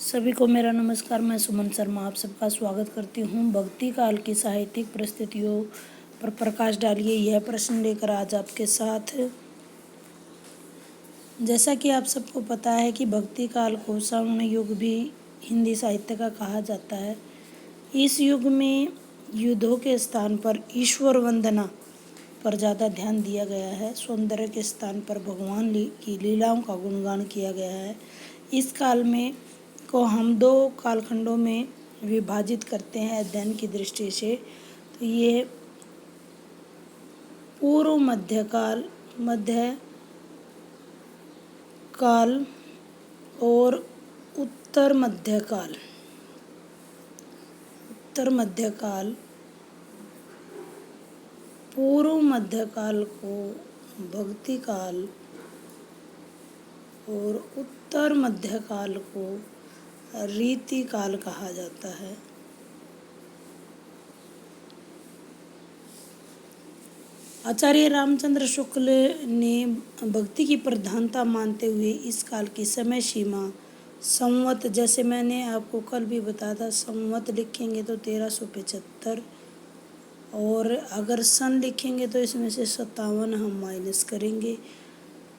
सभी को मेरा नमस्कार। मैं सुमन शर्मा आप सबका स्वागत करती हूँ। भक्ति काल की साहित्यिक परिस्थितियों पर प्रकाश डालिए, यह प्रश्न लेकर आज आपके साथ। जैसा कि आप सबको पता है कि भक्ति काल को स्वर्ण युग भी हिंदी साहित्य का कहा जाता है। इस युग में युद्धों के स्थान पर ईश्वर वंदना पर ज़्यादा ध्यान दिया गया है। सौंदर्य के स्थान पर भगवान की लीलाओं का गुणगान किया गया है। इस काल में को हम दो कालखंडों में विभाजित करते हैं अध्ययन की दृष्टि से। तो ये पूर्व मध्य काल और उत्तर मध्यकाल। पूर्व मध्यकाल को भक्ति काल और उत्तर मध्यकाल को रीति काल कहा जाता है। आचार्य रामचंद्र शुक्ल ने भक्ति की प्रधानता मानते हुए इस काल की समय सीमा संवत, जैसे मैंने आपको कल भी बताया था, संवत लिखेंगे तो 1375 और अगर सन लिखेंगे तो इसमें से 57 हम माइनस करेंगे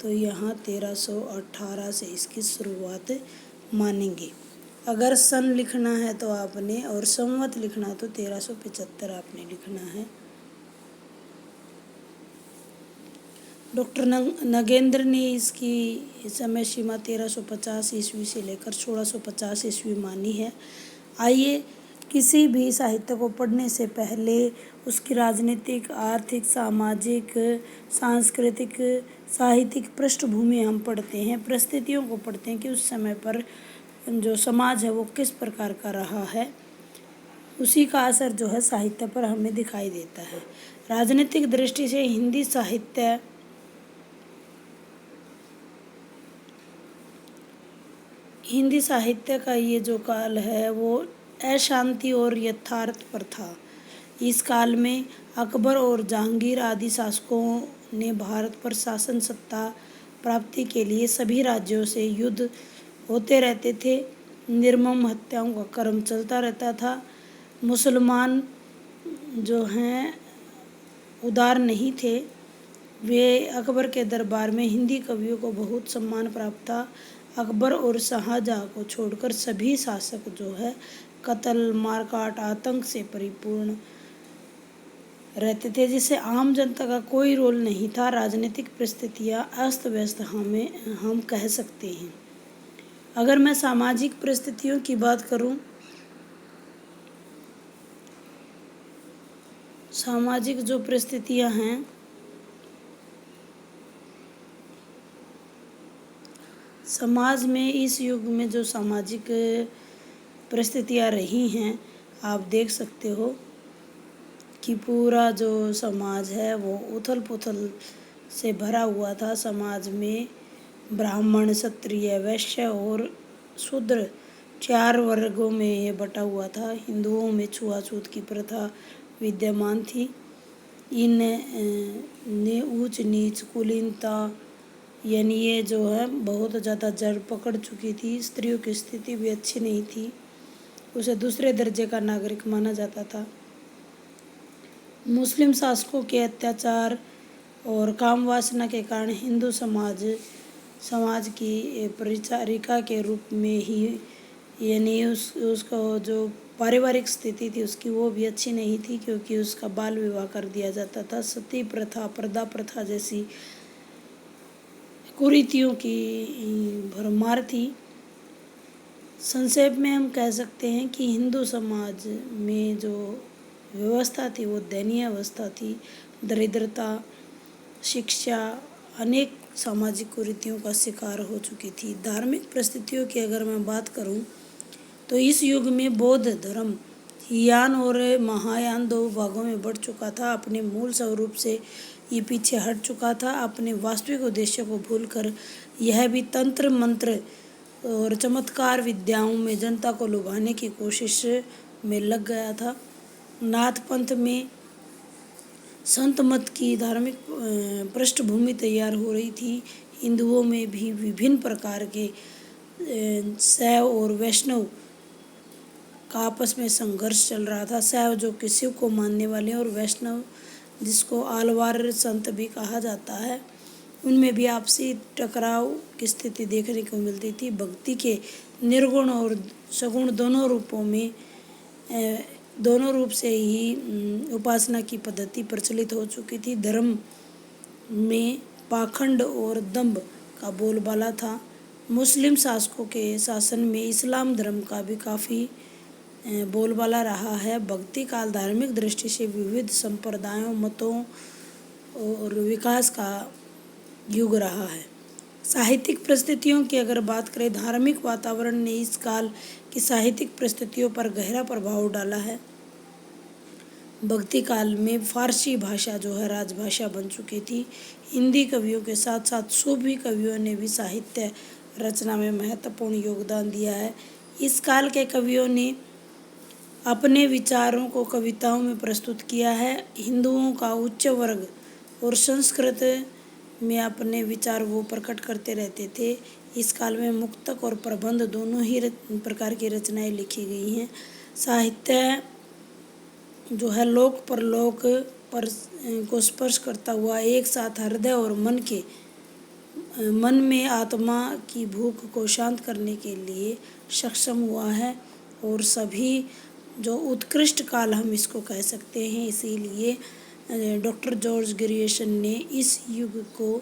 तो यहाँ 1318 से इसकी शुरुआत मानेंगे। अगर सन लिखना है तो आपने और संवत लिखना है तो 1375 आपने लिखना है। डॉक्टर नगेंद्र ने इसकी समय सीमा 1350 ईस्वी से लेकर 1650 ईस्वी मानी है। आइए किसी भी साहित्य को पढ़ने से पहले उसकी राजनीतिक, आर्थिक, सामाजिक, सांस्कृतिक, साहित्यिक पृष्ठभूमि हम पढ़ते हैं, परिस्थितियों को पढ़ते हैं कि उस समय पर जो समाज है वो किस प्रकार का रहा है। उसी का असर जो है साहित्य पर हमें दिखाई देता है। राजनीतिक दृष्टि से हिंदी साहित्य का ये जो काल है वो अशांति और यथार्थ पर था। इस काल में अकबर और जहांगीर आदि शासकों ने भारत पर शासन सत्ता प्राप्ति के लिए सभी राज्यों से युद्ध होते रहते थे। निर्मम हत्याओं का क्रम चलता रहता था। मुसलमान जो हैं उदार नहीं थे। वे अकबर के दरबार में हिंदी कवियों को बहुत सम्मान प्राप्त था। अकबर और शाहजहाँ को छोड़कर सभी शासक जो है कत्ल, मारकाट, आतंक से परिपूर्ण रहते थे, जिससे आम जनता का कोई रोल नहीं था। राजनीतिक परिस्थितियाँ अस्त व्यस्त हम कह सकते हैं। अगर मैं सामाजिक परिस्थितियों की बात करूं, सामाजिक जो परिस्थितियां हैं, समाज में इस युग में जो सामाजिक परिस्थितियां रही हैं, आप देख सकते हो कि पूरा जो समाज है वो उथल पुथल से भरा हुआ था। समाज में ब्राह्मण, क्षत्रिय, वैश्य और शूद्र 4 वर्गों में ये बटा हुआ था। हिंदुओं में छुआछूत की प्रथा विद्यमान थी। ने ऊंच नीच, कुलीनता, यानी ये जो है बहुत ज़्यादा जड़ पकड़ चुकी थी। स्त्रियों की स्थिति भी अच्छी नहीं थी, उसे दूसरे दर्जे का नागरिक माना जाता था। मुस्लिम शासकों के अत्याचार और काम वासना के कारण हिंदू समाज की परिचारिका के रूप में ही, यानी उसको जो पारिवारिक स्थिति थी उसकी वो भी अच्छी नहीं थी, क्योंकि उसका बाल विवाह कर दिया जाता था। सती प्रथा, पर्दा प्रथा जैसी कुरीतियों की भरमार थी। संक्षेप में हम कह सकते हैं कि हिंदू समाज में जो व्यवस्था थी वो दयनीय अवस्था थी। दरिद्रता, शिक्षा, अनेक सामाजिक कुरीतियों का शिकार हो चुकी थी। धार्मिक परिस्थितियों की अगर मैं बात करूं तो इस युग में बौद्ध धर्म हीयान और महायान 2 भागों में बढ़ चुका था। अपने मूल स्वरूप से ये पीछे हट चुका था। अपने वास्तविक उद्देश्य को भूलकर यह भी तंत्र मंत्र और चमत्कार विद्याओं में जनता को लुभाने की कोशिश में लग गया था। नाथ पंथ में संत मत की धार्मिक पृष्ठभूमि तैयार हो रही थी। हिंदुओं में भी विभिन्न प्रकार के शैव और वैष्णव का आपस में संघर्ष चल रहा था। शैव जो कि शिव को मानने वाले हैं और वैष्णव जिसको आलवार संत भी कहा जाता है, उनमें भी आपसी टकराव की स्थिति देखने को मिलती थी। भक्ति के निर्गुण और सगुण दोनों रूप से ही उपासना की पद्धति प्रचलित हो चुकी थी। धर्म में पाखंड और दंभ का बोलबाला था। मुस्लिम शासकों के शासन में इस्लाम धर्म का भी काफ़ी बोलबाला रहा है। भक्ति काल धार्मिक दृष्टि से विविध संप्रदायों, मतों और विकास का युग रहा है। साहित्यिक परिस्थितियों की अगर बात करें, धार्मिक वातावरण ने इस काल की साहित्यिक परिस्थितियों पर गहरा प्रभाव डाला है। भक्ति काल में फारसी भाषा जो है राजभाषा बन चुकी थी। हिंदी कवियों के साथ साथ सूफी कवियों ने भी साहित्य रचना में महत्वपूर्ण योगदान दिया है। इस काल के कवियों ने अपने विचारों को कविताओं में प्रस्तुत किया है। हिंदुओं का उच्च वर्ग और संस्कृत में अपने विचार वो प्रकट करते रहते थे। इस काल में मुक्तक और प्रबंध दोनों ही प्रकार की रचनाएं लिखी गई हैं। साहित्य जो है लोक परलोक पर को स्पर्श करता हुआ एक साथ हृदय और मन में आत्मा की भूख को शांत करने के लिए सक्षम हुआ है। और सभी जो उत्कृष्ट काल हम इसको कह सकते हैं। इसीलिए डॉक्टर जॉर्ज ग्रियर्सन ने इस युग को,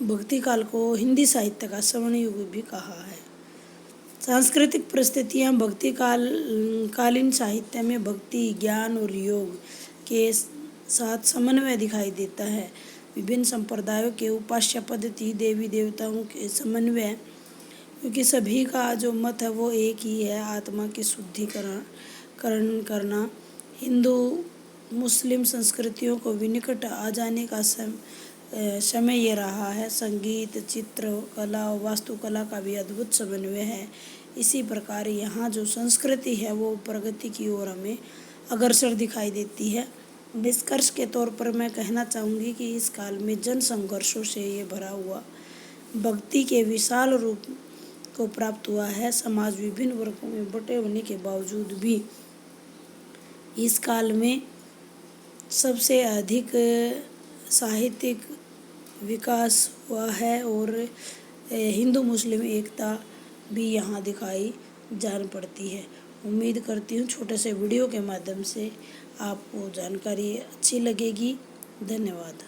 भक्ति काल को, हिंदी साहित्य का स्वर्ण युग भी कहा है। सांस्कृतिक परिस्थितियाँ भक्ति कालीन साहित्य में भक्ति, ज्ञान और योग के साथ समन्वय दिखाई देता है। विभिन्न संप्रदायों के उपास्य पद्धति, देवी देवताओं के समन्वय, क्योंकि सभी का जो मत है वो एक ही है, आत्मा की शुद्धिकरण करना। हिंदू मुस्लिम संस्कृतियों को विनिकट आ जाने का समय ये रहा है। संगीत, चित्रकला और वास्तुकला का भी अद्भुत समन्वय है। इसी प्रकार यहाँ जो संस्कृति है वो प्रगति की ओर हमें अग्रसर दिखाई देती है। निष्कर्ष के तौर पर मैं कहना चाहूँगी कि इस काल में जन संघर्षों से ये भरा हुआ भक्ति के विशाल रूप को प्राप्त हुआ है। समाज विभिन्न वर्गों में बटे होने के बावजूद भी इस काल में सबसे अधिक साहित्यिक विकास हुआ है और हिंदू मुस्लिम एकता भी यहाँ दिखाई जान पड़ती है। उम्मीद करती हूँ छोटे से वीडियो के माध्यम से आपको जानकारी अच्छी लगेगी। धन्यवाद।